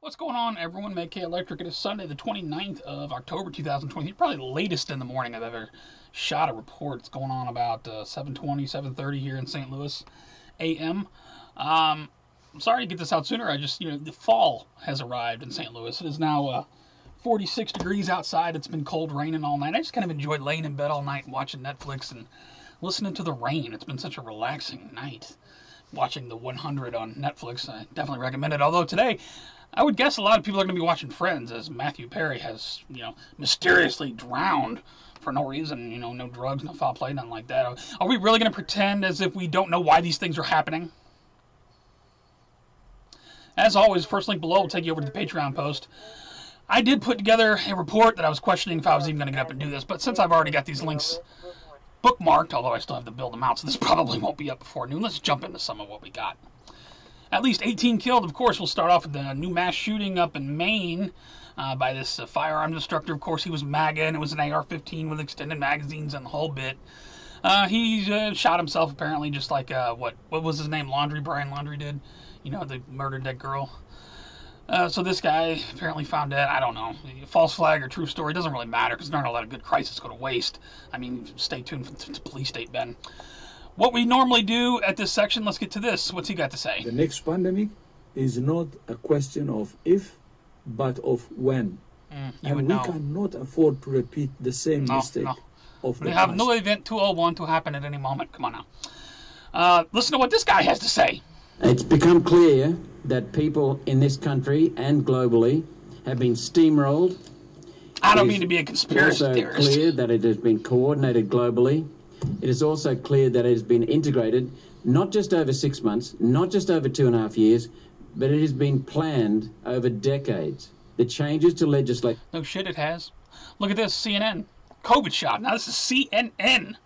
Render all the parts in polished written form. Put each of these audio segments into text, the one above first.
What's going on, everyone? Meg K Electric. It is Sunday, the 29th of October, 2020. Probably the latest in the morning I've ever shot a report. It's going on about 7:20, 7:30 here in St. Louis a.m. I'm sorry to get this out sooner. The fall has arrived in St. Louis. It is now 46 degrees outside. It's been cold, raining all night. I just kind of enjoyed laying in bed all night and watching Netflix and listening to the rain. It's been such a relaxing night watching the 100 on Netflix. I definitely recommend it. Although today, I would guess a lot of people are going to be watching Friends, as Matthew Perry has, mysteriously drowned for no reason, no drugs, no foul play, nothing like that. Are we really going to pretend as if we don't know why these things are happening? As always, first link below will take you over to the Patreon post. I did put together a report that I was questioning if I was even going to get up and do this, but since I've already got these links bookmarked, although I still have to build them out, so this probably won't be up before noon, let's jump into some of what we got. At least 18 killed. Of course, we'll start off with the new mass shooting up in Maine by this firearms instructor. Of course, he was MAGA, and it was an AR-15 with extended magazines and the whole bit. He shot himself, apparently, just like, what was his name? Brian Laundrie did. They murdered that girl. So this guy apparently found dead. I don't know. False flag or true story, doesn't really matter, because there aren't a lot of good crises go to waste. I mean, stay tuned for the police state, Ben. What we normally do at this section, let's get to this. What's he got to say? The next pandemic is not a question of if, but of when. And we cannot afford to repeat the same mistake of the We have past. no event 201 to happen at any moment. Come on now. Listen to what this guy has to say. It's become clear that people in this country and globally have been steamrolled. I don't mean to be a conspiracy theorist. theorist. It's also clear that it has been coordinated globally. It is also clear that it has been integrated, not just over 6 months, not just over 2.5 years, but it has been planned over decades. The changes to legislation... No shit, it has. Look at this, CNN. COVID shot. Now this is CNN.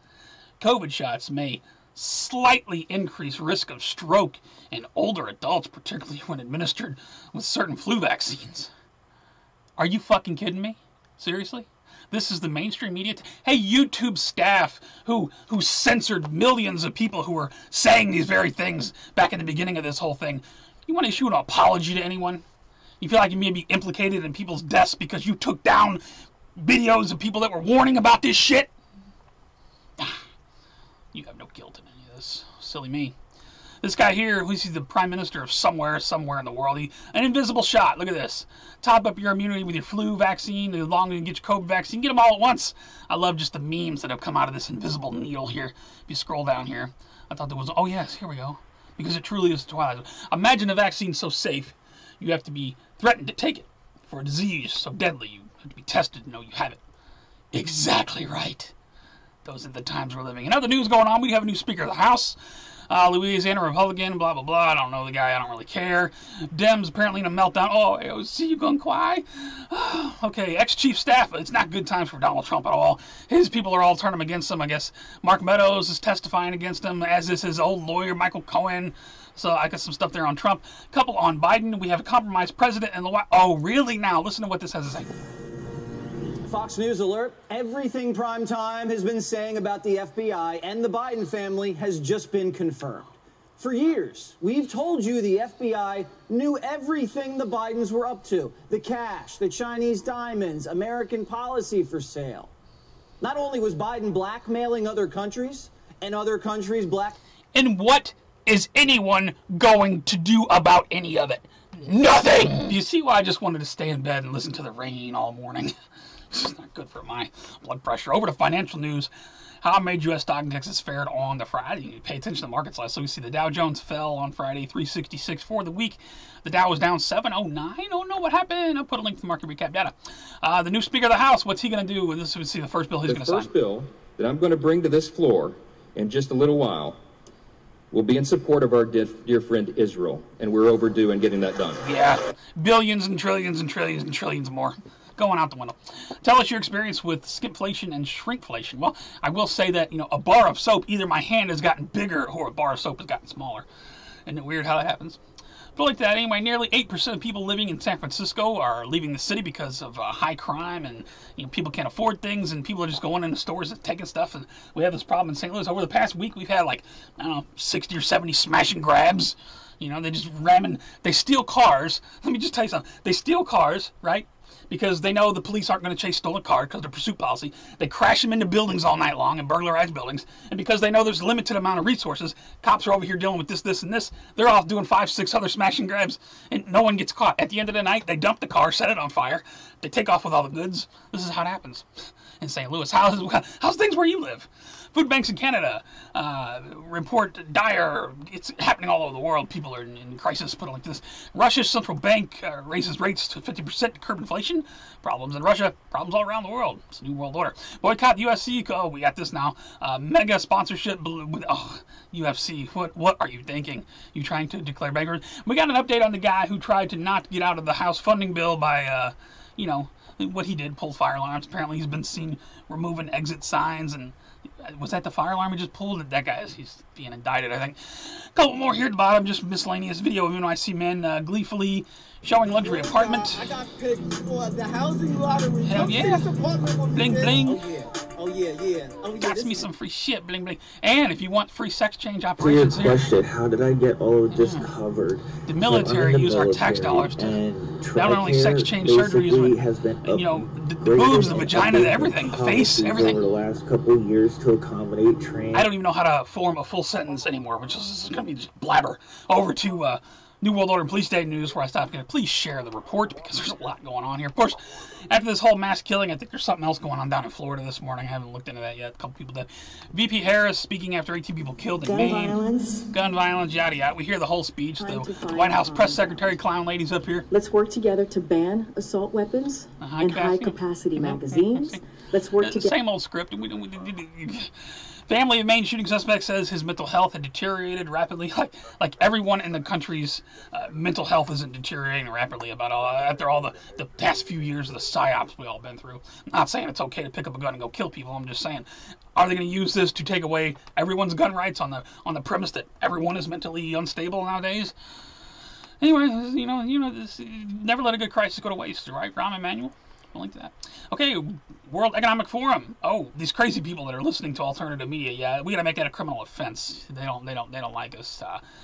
COVID shots may slightly increase risk of stroke in older adults, particularly when administered with certain flu vaccines. Are you fucking kidding me? Seriously? This is the mainstream media. Hey, YouTube staff who censored millions of people who were saying these very things back in the beginning of this whole thing. You want to issue an apology to anyone? You feel like you may be implicated in people's deaths because you took down videos of people that were warning about this shit? You have no guilt in any of this. Silly me. This guy here, who's the prime minister of somewhere in the world, an invisible shot. Look at this. Top up your immunity with your flu vaccine. As long as you get your COVID vaccine, get them all at once. I love just the memes that have come out of this invisible needle here. If you scroll down here, I thought there was, oh yes, here we go. Because it truly is the twilight. Imagine a vaccine so safe, you have to be threatened to take it for a disease so deadly. You have to be tested to know you have it. Exactly right. Those are the times we're living in. Other news going on, we have a new Speaker of the House. Louisiana Republican, blah, blah, blah. I don't know the guy. I don't really care. Dems apparently in a meltdown. Oh, AOC, you gonna cry? Okay, ex-chief staff. It's not good times for Donald Trump at all. His people are all turning him against him, I guess. Mark Meadows is testifying against him, as is his old lawyer, Michael Cohen. So I got some stuff there on Trump. Couple on Biden. We have a compromised president in the White. Oh, really? Now, listen to what this has to say. Fox News alert, everything Primetime has been saying about the FBI and the Biden family has just been confirmed. For years, we've told you the FBI knew everything the Bidens were up to. The cash, the Chinese diamonds, American policy for sale. Not only was Biden blackmailing other countries, and other countries black... And what is anyone going to do about any of it? Nothing! Do you see why I just wanted to stay in bed and listen to the rain all morning? It's not good for my blood pressure. Over to financial news. How major U.S. stock indexes fared on the Friday. You pay attention to the markets last. So we see the Dow Jones fell on Friday, 366 for the week. The Dow was down 709. Oh no, what happened? I'll put a link to the market recap data. The new Speaker of the House, what's he going to do? This we see the first bill he's going to sign. The first bill that I'm going to bring to this floor in just a little while will be in support of our dear friend Israel, and we're overdue in getting that done. Yeah, billions and trillions and trillions and trillions more. Going out the window. Tell us your experience with skipflation and shrinkflation. Well, I will say that, a bar of soap, either my hand has gotten bigger or a bar of soap has gotten smaller. Isn't it weird how that happens? Go like that. Anyway, nearly 8% of people living in San Francisco are leaving the city because of high crime, and people can't afford things, and people are just going into stores and taking stuff. And we have this problem in St. Louis. Over the past week, we've had 60 or 70 smash and grabs. They just they steal cars. Let me just tell you something. They steal cars, right? Because they know the police aren't going to chase stolen cars because of their pursuit policy. They crash them into buildings all night long and burglarize buildings. And because they know there's a limited amount of resources, cops are over here dealing with this, and this. They're off doing 5, 6 other smash and grabs, and no one gets caught. At the end of the night, they dump the car, set it on fire. They take off with all the goods. This is how it happens in St. Louis. How's things where you live? Food banks in Canada report dire. It's happening all over the world. People are in crisis. Put it like this: Russia's central bank raises rates to 50% to curb inflation. Problems in Russia. Problems all around the world. It's a new world order. Boycott UFC. Oh, we got this now. Mega sponsorship. UFC. What are you thinking? You trying to declare bankruptcy? We got an update on the guy who tried to not get out of the House funding bill by what he did, pulled fire alarms. Apparently he's been seen removing exit signs, and was that the fire alarm he just pulled? That guy he's being indicted, I think. A couple more here at the bottom, just miscellaneous video of NYC men gleefully showing luxury apartment. I got picked for the housing lottery. Hell yeah. Bling bling. Oh yeah. Got me some free shit, bling bling. And if you want free sex change operations here. Question, how did I get all of this covered? The military use our tax dollars to not only sex change surgeries, but the boobs, the vagina, everything, the face, everything. Over the last couple of years to accommodate trans. I don't even know how to form a full sentence anymore, which is going to be just blabber. Over to New World Order and Police State News, where I stopped. Please share the report, because there's a lot going on here. Of course, after this whole mass killing, I think there's something else going on down in Florida this morning. I haven't looked into that yet. A couple people dead. VP Harris speaking after 18 people killed in Maine. Gun violence, yada yada. We hear the whole speech. The White House press secretary clown lady's up here. Let's work together to ban assault weapons and high-capacity magazines. Let's work together. Same old script. Family of Maine shooting suspect says his mental health had deteriorated rapidly. Like everyone in the country's mental health isn't deteriorating rapidly after all the past few years of the psyops we all been through. I'm not saying it's okay to pick up a gun and go kill people. I'm just saying, are they going to use this to take away everyone's gun rights on the premise that everyone is mentally unstable nowadays? Anyway, this, never let a good crisis go to waste, right, Rahm Emanuel? We'll link to that. Okay, World Economic Forum. Oh, these crazy people that are listening to alternative media. Yeah, we got to make that a criminal offense. They don't like us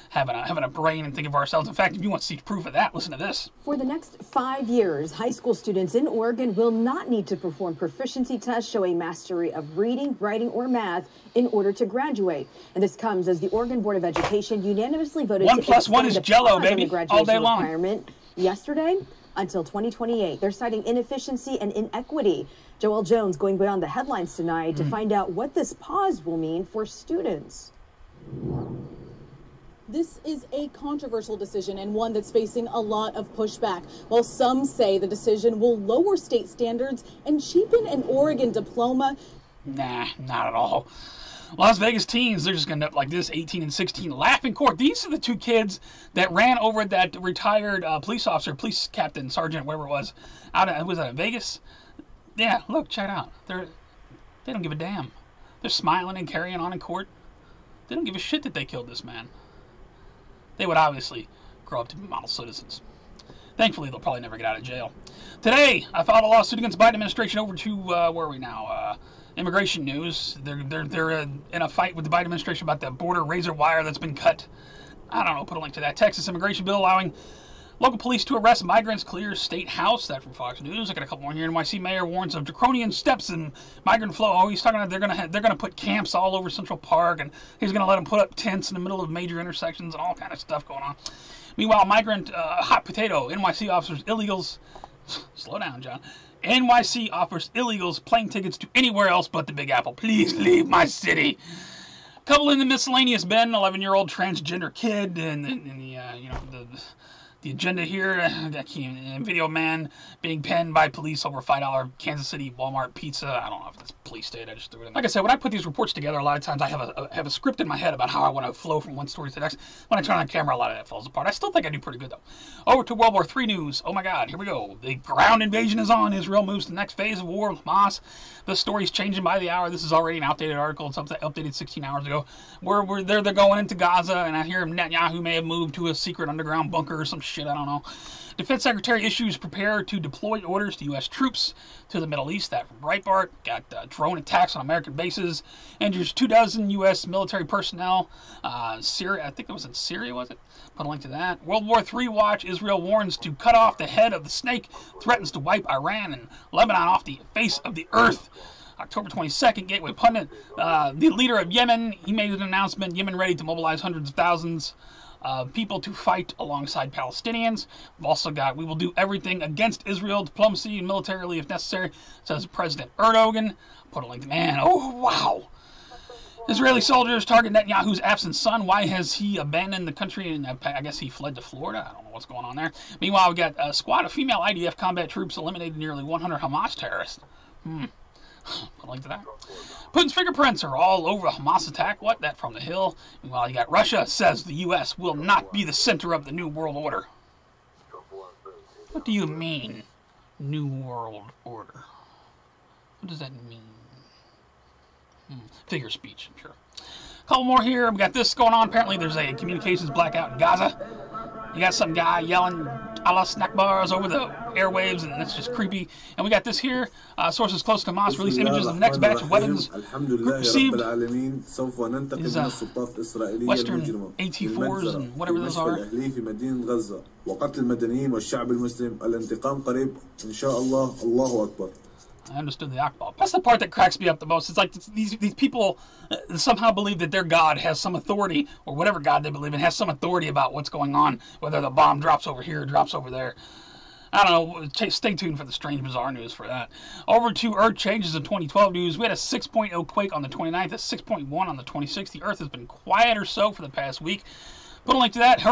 having a brain and think of ourselves. In fact, if you want to see proof of that, listen to this. For the next 5 years, high school students in Oregon will not need to perform proficiency tests showing mastery of reading, writing, or math in order to graduate. And this comes as the Oregon Board of Education unanimously voted to extend the Jello, baby, all day long. Requirement yesterday until 2028. They're citing inefficiency and inequity. Joel Jones going beyond the headlines tonight to find out what this pause will mean for students. This is a controversial decision and one that's facing a lot of pushback. While some say the decision will lower state standards and cheapen an Oregon diploma. Nah, not at all. Las Vegas teens, they're just going to end up like this, 18 and 16, laugh in court. These are the two kids that ran over that retired police officer, police captain, sergeant, whatever it was. Was that in Vegas? Yeah, look, check it out. They don't give a damn. They're smiling and carrying on in court. They don't give a shit that they killed this man. They would obviously grow up to be model citizens. Thankfully, they'll probably never get out of jail. Today, I filed a lawsuit against the Biden administration over to, where are we now? Immigration news. They're in a fight with the Biden administration about the border razor wire that's been cut. I don't know, put a link to that. Texas immigration bill allowing local police to arrest migrants clears state house. That from Fox News. I got a couple more here. NYC mayor warns of draconian steps in migrant flow. Oh, he's talking about they're gonna put camps all over Central Park, and he's gonna let them put up tents in the middle of major intersections and all kind of stuff going on. Meanwhile, migrant hot potato. NYC offers illegals. Slow down, John. NYC offers illegals plane tickets to anywhere else but the Big Apple. Please leave my city. Couple in the miscellaneous bin, 11-year-old transgender kid, and the agenda here. Video man being penned by police over $5 Kansas City Walmart pizza. I don't know if that's police state. I just threw it in. Like I said, when I put these reports together, a lot of times I have a script in my head about how I want to flow from one story to the next. When I turn on camera, a lot of that falls apart. I still think I do pretty good, though. Over to World War III news. Oh, my God. Here we go. The ground invasion is on. Israel moves to the next phase of war with Hamas. The story's changing by the hour. This is already an outdated article. It's updated 16 hours ago. They're going into Gaza, and I hear Netanyahu may have moved to a secret underground bunker or some shit. I don't know. Defense Secretary issues prepare to deploy orders to U.S. troops to the Middle East. That from Breitbart. Got drone attacks on American bases. Injures 24 U.S. military personnel. Syria, I think it was in Syria, was it? Put a link to that. World War III watch. Israel warns to cut off the head of the snake. Threatens to wipe Iran and Lebanon off the face of the earth. October 22nd, Gateway Pundit. The leader of Yemen, he made an announcement. Yemen ready to mobilize hundreds of thousands people to fight alongside Palestinians. We've also got, we will do everything against Israel, diplomacy and militarily if necessary, says President Erdogan. Put a link to, man, oh, wow. Israeli soldiers target Netanyahu's absent son. Why has he abandoned the country? And I guess he fled to Florida. I don't know what's going on there. Meanwhile, we got a squad of female IDF combat troops eliminated nearly 100 Hamas terrorists. Put a link to that. Putin's fingerprints are all over the Hamas attack. What? That from the Hill. Meanwhile, you got Russia says the U.S. will not be the center of the New World Order. What do you mean, New World Order? What does that mean? Figure speech, I'm sure. A couple more here. We got this going on. Apparently, there's a communications blackout in Gaza. You got some guy yelling Allah snack bars over the airwaves, and that's just creepy. And we got this here. Sources close to Hamas release images of the next batch of weapons received. These Western AT-4s and whatever those are. I understood the Akbar. That's the part that cracks me up the most. It's like these people somehow believe that their God has some authority, or whatever God they believe in has some authority about what's going on, whether the bomb drops over here or drops over there. I don't know. Stay tuned for the strange, bizarre news for that. Over to Earth changes in 2012 news. We had a 6.0 quake on the 29th, a 6.1 on the 26th. The Earth has been quiet or so for the past week. Put a link to that.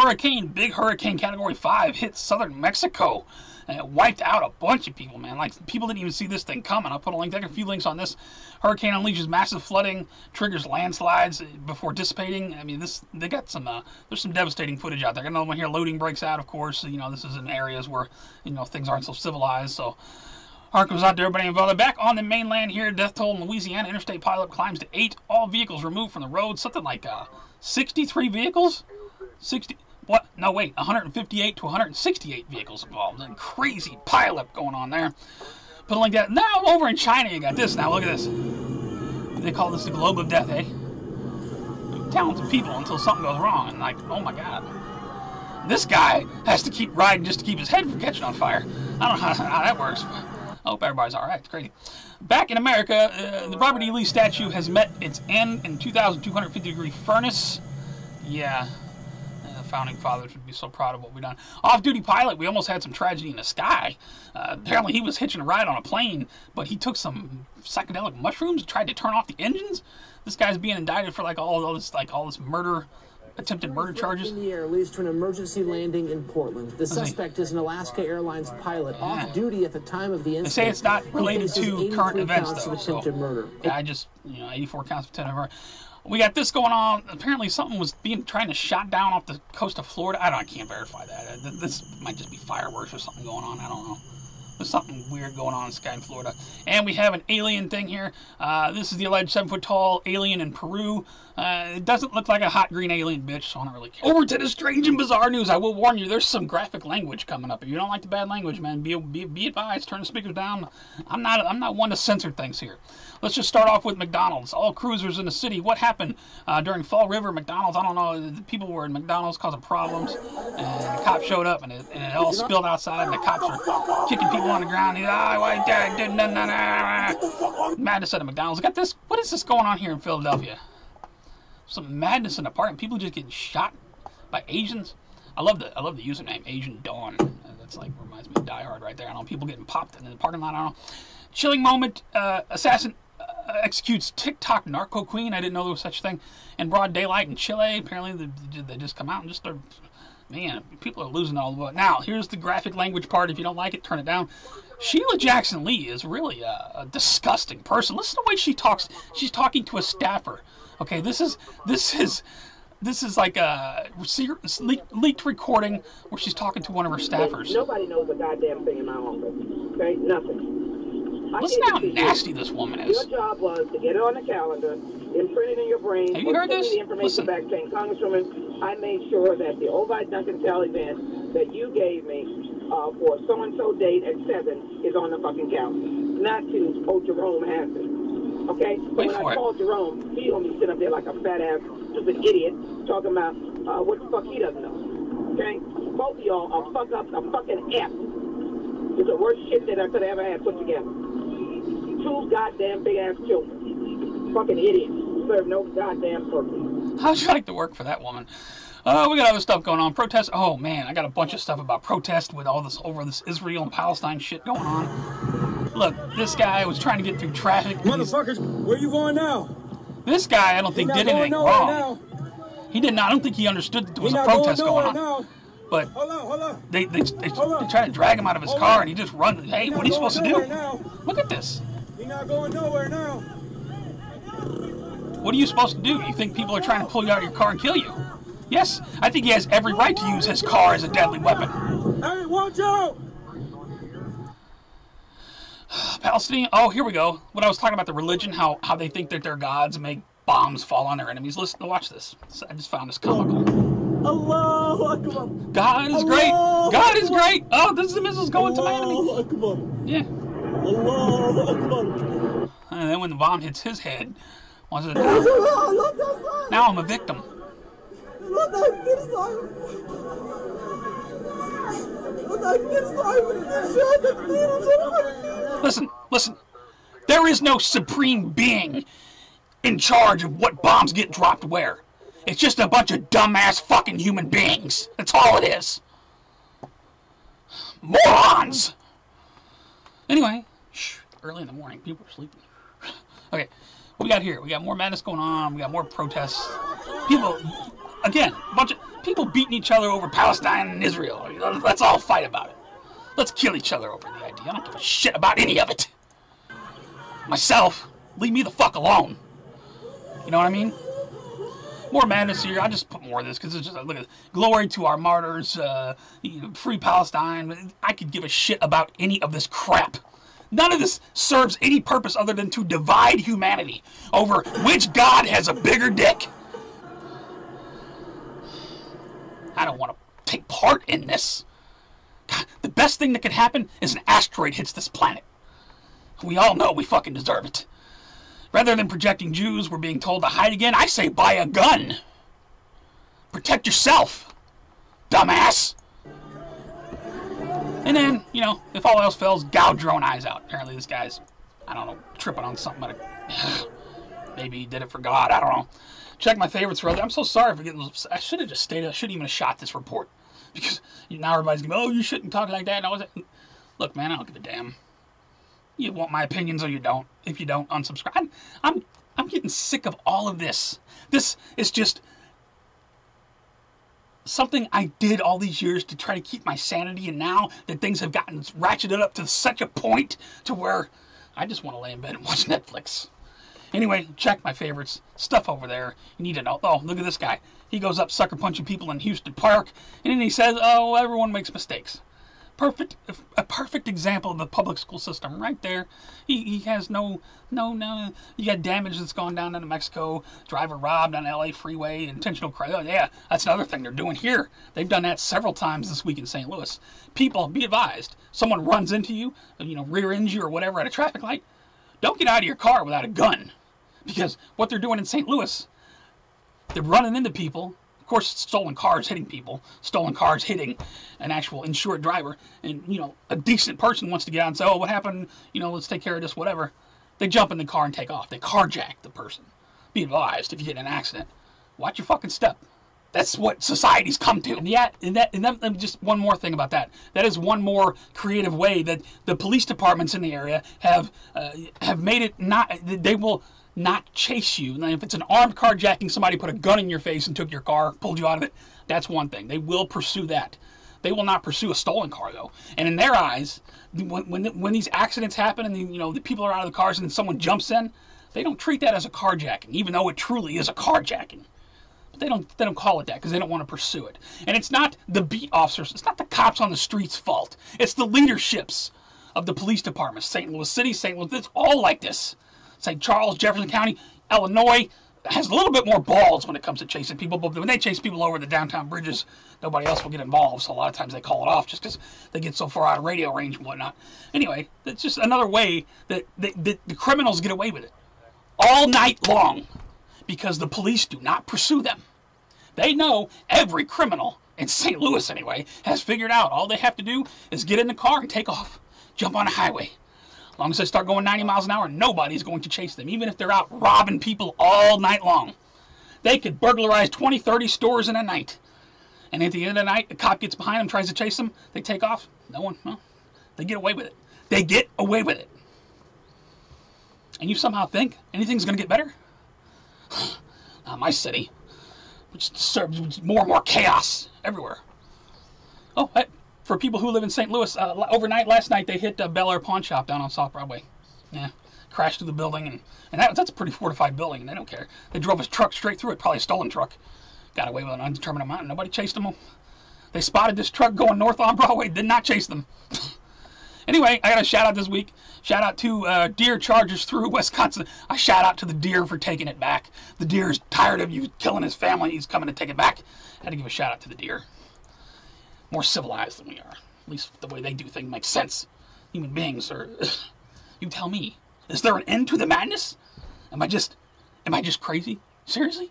Big hurricane category 5 hit southern Mexico. And it wiped out a bunch of people, man. Like, people didn't even see this thing coming. I'll put a link. I got a few links on this. Hurricane unleashes massive flooding, triggers landslides before dissipating. I mean, they got some, there's some devastating footage out there. I got another one here. Loading breaks out, of course. You know, this is in areas where, you know, things aren't so civilized. So, heart goes out to everybody involved. Back on the mainland here, death toll in Louisiana. Interstate pileup climbs to 8. All vehicles removed from the road. Something like 63 vehicles? 60... What? No, wait. 158 to 168 vehicles involved. And crazy pileup going on there. Put it like that. Now, over in China, you got this. Now, look at this. They call this the globe of death, eh? Talented people until something goes wrong. And like, oh my God. This guy has to keep riding just to keep his head from catching on fire. I don't know how that works. I hope everybody's all right. It's crazy. Back in America, the Robert E. Lee statue has met its end in 2,250-degree furnace. Yeah. Founding fathers would be so proud of what we've done. Off-duty pilot, we almost had some tragedy in the sky. Apparently he was hitching a ride on a plane, but he took some psychedelic mushrooms and tried to turn off the engines. This guy's being indicted for all this murder, attempted murder charges. In the air leads to an emergency landing in Portland. The suspect is an Alaska Airlines pilot off-duty at the time of the incident. They say it's not related to current events, though. Attempted murder. Yeah, 84 counts of attempted murder. We got this going on. Apparently something was trying to shot down off the coast of Florida. I can't verify that. This might just be fireworks or something going on. I don't know. There's something weird going on in the sky in Florida. And we have an alien thing here. This is the alleged 7-foot-tall alien in Peru. It doesn't look like a hot green alien, bitch, so I don't really care. Over to the strange and bizarre news. I will warn you, there's some graphic language coming up. If you don't like the bad language, man, be advised. Turn the speakers down. I'm not one to censor things here. Let's just start off with McDonald's. All cruisers in the city. What happened during Fall River? McDonald's, I don't know. The people were in McDonald's causing problems. And the cops showed up, and it all spilled outside, and the cops are kicking people on the ground. Madness at a McDonald's. I got this. What is this going on here in Philadelphia? Some madness in the park. People just getting shot by Asians. I love the username, Asian Dawn. That's like reminds me of Die Hard right there. I don't know, people getting popped in the parking lot. I don't know. Chilling moment. Assassin executes TikTok narco queen. I didn't know there was such a thing. In broad daylight in Chile. Apparently they just come out and just start Man, people are losing all the way. Now, here's the graphic language part. If you don't like it, turn it down. Sheila Jackson Lee is really a disgusting person. Listen to the way she talks. She's talking to a staffer. Okay, this is like a leaked recording where she's talking to one of her staffers. Nobody knows a goddamn thing in my office. Okay, nothing. Listen how nasty this woman is. Your job was to get it on the calendar, imprint it in your brain. Have you heard this? The information back saying, Congresswoman, I made sure that the Ovi Duncan Tell event that you gave me for so-and-so date at 7 is on the fucking calendar. Not to, oh, Jerome has it. Okay? So when I called Jerome, he don't be sitting up there like a fat-ass, stupid idiot talking about what the fuck he doesn't know. Okay? Both of y'all are a fucking F. It's the worst shit that I could have ever had put together. 2 goddamn big-ass children. Fucking idiots. Serve no goddamn purpose. How'd you like to work for that woman? We got other stuff going on. Protests. Oh, man, I got a bunch of stuff about protest with all this over this Israel and Palestine shit going on. Look, this guy was trying to get through traffic. Motherfuckers, where you going now? This guy, I don't think, did anything wrong. He did not. I don't think he understood that there was a protest going on. Now. But hold on. They try to drag him out of his car, and he just runs. Hey, what are you supposed to do? Look at this. You're not going nowhere now. What are you supposed to do? You think people are trying to pull you out of your car and kill you? Yes, I think he has every right to use his car as a deadly weapon. Hey, watch out! Palestinian. Oh, here we go. What I was talking about, the religion, how they think that their gods make bombs fall on their enemies. Listen, watch this. I just found this comical. Allahu Akbar. God is great. God is great. Oh, this is the missiles going to my enemy. Allahu Akbar. Yeah. Allahu Akbar. And then when the bomb hits his head, what's it? Now I'm a victim. Listen. There is no supreme being in charge of what bombs get dropped where. It's just a bunch of dumbass fucking human beings. That's all it is. Morons! Anyway, early in the morning, people are sleeping. Okay, what we got here? We got more madness going on. We got more protests. People, again, a bunch of people beating each other over Palestine and Israel. Let's all fight about it. Let's kill each other over the idea. I don't give a shit about any of it. Myself, leave me the fuck alone. You know what I mean? More madness here. I just put more of this because it's just, look at glory to our martyrs, free Palestine. I could give a shit about any of this crap. None of this serves any purpose other than to divide humanity over which God has a bigger dick. I don't want to take part in this. God, the best thing that could happen is an asteroid hits this planet. We all know we fucking deserve it. Rather than projecting Jews, we're being told to hide again. I say buy a gun. Protect yourself, dumbass. And then, if all else fails, gouge your own eyes out. Apparently this guy's, I don't know, tripping on something. Maybe he did it for God. I don't know. Check my favorites for other. I'm so sorry for getting. I should have just stayed. I shouldn't even have shot this report. Because now everybody's going to be, oh, you shouldn't talk like that. Look, man, I don't give a damn. You want my opinions or you don't. If you don't, unsubscribe. I'm getting sick of all of this. This is just something I did all these years to try to keep my sanity, and now that things have gotten ratcheted up to such a point to where I just want to lay in bed and watch Netflix. Anyway, check my favorites. Stuff over there. You need to know. Oh, look at this guy. He goes up sucker punching people in Houston Park, and then he says, oh, everyone makes mistakes. A perfect example of the public school system right there. He has no. You got damage that's gone down into Mexico. Driver robbed on LA freeway. Intentional crime. Oh, yeah, that's another thing they're doing here. They've done that several times this week in St. Louis. People, be advised. Someone runs into you, rear ends you or whatever at a traffic light. Don't get out of your car without a gun. Because what they're doing in St. Louis, they're running into people. Of course, stolen cars hitting people, stolen cars hitting an actual insured driver, and, a decent person wants to get out and say, oh, what happened, let's take care of this, whatever. They jump in the car and take off. They carjack the person. Be advised, if you get in an accident, watch your fucking step. That's what society's come to. And just one more thing about that. That is one more creative way that the police departments in the area have made it not, they will not chase you. Now, if it's an armed carjacking, somebody put a gun in your face and took your car, pulled you out of it, That's one thing. They will pursue that. They will not pursue a stolen car, though. And in their eyes, when these accidents happen and the people are out of the cars and someone jumps in, they don't treat that as a carjacking, even though it truly is a carjacking. But they don't call it that because they don't want to pursue it. And it's not the beat officers. It's not the cops on the street's fault. It's the leaderships of the police departments. St. Louis City, St. Louis, it's all like this. St. Charles, Jefferson County, Illinois has a little bit more balls when it comes to chasing people, but when they chase people over the downtown bridges, nobody else will get involved, so a lot of times they call it off just because they get so far out of radio range and whatnot. Anyway, it's just another way that the criminals get away with it all night long because the police do not pursue them. They know every criminal, in St. Louis anyway, has figured out all they have to do is get in the car and take off, jump on a highway. As long as they start going 90 miles an hour, nobody's going to chase them, even if they're out robbing people all night long. They could burglarize 20, 30 stores in a night. And at the end of the night, a cop gets behind them, tries to chase them, they take off. No one, well, they get away with it. They get away with it. And you somehow think anything's going to get better? Not my city, which serves more and more chaos everywhere. Oh, for people who live in St. Louis, overnight last night they hit Bel Air Pawn Shop down on South Broadway. Yeah, crashed through the building, and that's a pretty fortified building, and they don't care. They drove his truck straight through it, probably a stolen truck. Got away with an undetermined amount, and nobody chased them. They spotted this truck going north on Broadway, did not chase them. Anyway, I got a shout out this week. Shout out to Deer Chargers through Wisconsin. I shout out to the Deer for taking it back. The Deer is tired of you killing his family. He's coming to take it back. I had to give a shout out to the Deer. More civilized than we are. At least the way they do things makes sense. Human beings are... You tell me. Is there an end to the madness? Am I just crazy? Seriously?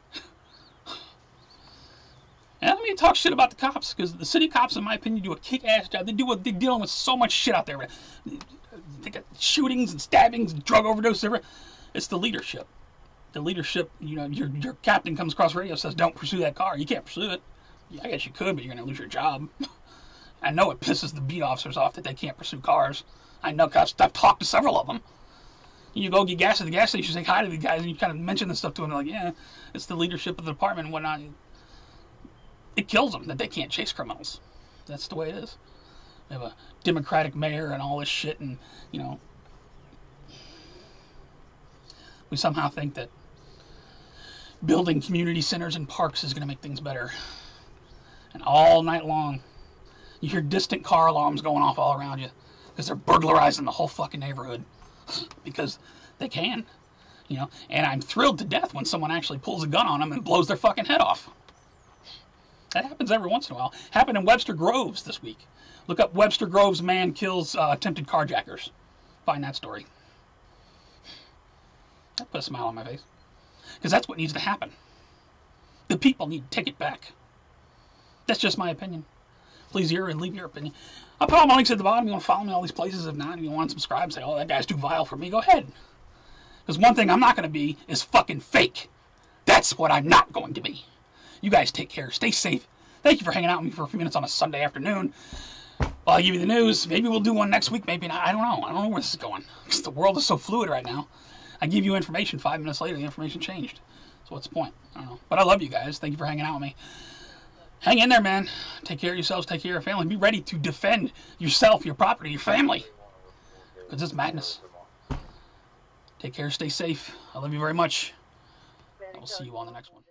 And I don't mean to talk shit about the cops, because the city cops, in my opinion, do a kick-ass job. They're dealing with so much shit out there. They got shootings and stabbings and drug overdoses. It's the leadership. The leadership, your captain comes across the radio and says, don't pursue that car. You can't pursue it. Yeah, I guess you could, but you're going to lose your job. I know it pisses the beat officers off that they can't pursue cars. I know, because I've talked to several of them. You go get gas at the gas station, say hi to the guys, and you kind of mention this stuff to them. They're like, yeah, it's the leadership of the department and whatnot. It kills them that they can't chase criminals. That's the way it is. We have a Democratic mayor and all this shit, and, we somehow think that building community centers and parks is going to make things better. And all night long, you hear distant car alarms going off all around you because they're burglarizing the whole fucking neighborhood because they can, And I'm thrilled to death when someone actually pulls a gun on them and blows their fucking head off. That happens every once in a while. Happened in Webster Groves this week. Look up Webster Groves man kills attempted carjackers. Find that story. That put a smile on my face. Because that's what needs to happen. The people need to take it back. That's just my opinion. Please hear and leave your opinion. I'll put all my links at the bottom. You want to follow me all these places. If not, you want to subscribe and say, oh, that guy's too vile for me, go ahead. Because one thing I'm not going to be is fucking fake. That's what I'm not going to be. You guys take care. Stay safe. Thank you for hanging out with me for a few minutes on a Sunday afternoon. Well, I'll give you the news. Maybe we'll do one next week. Maybe not. I don't know. I don't know where this is going. Because the world is so fluid right now. I give you information. 5 minutes later, the information changed. So what's the point? I don't know. But I love you guys. Thank you for hanging out with me. Hang in there, man. Take care of yourselves. Take care of your family. Be ready to defend yourself, your property, your family. Because it's madness. Take care. Stay safe. I love you very much. I will see you on the next one.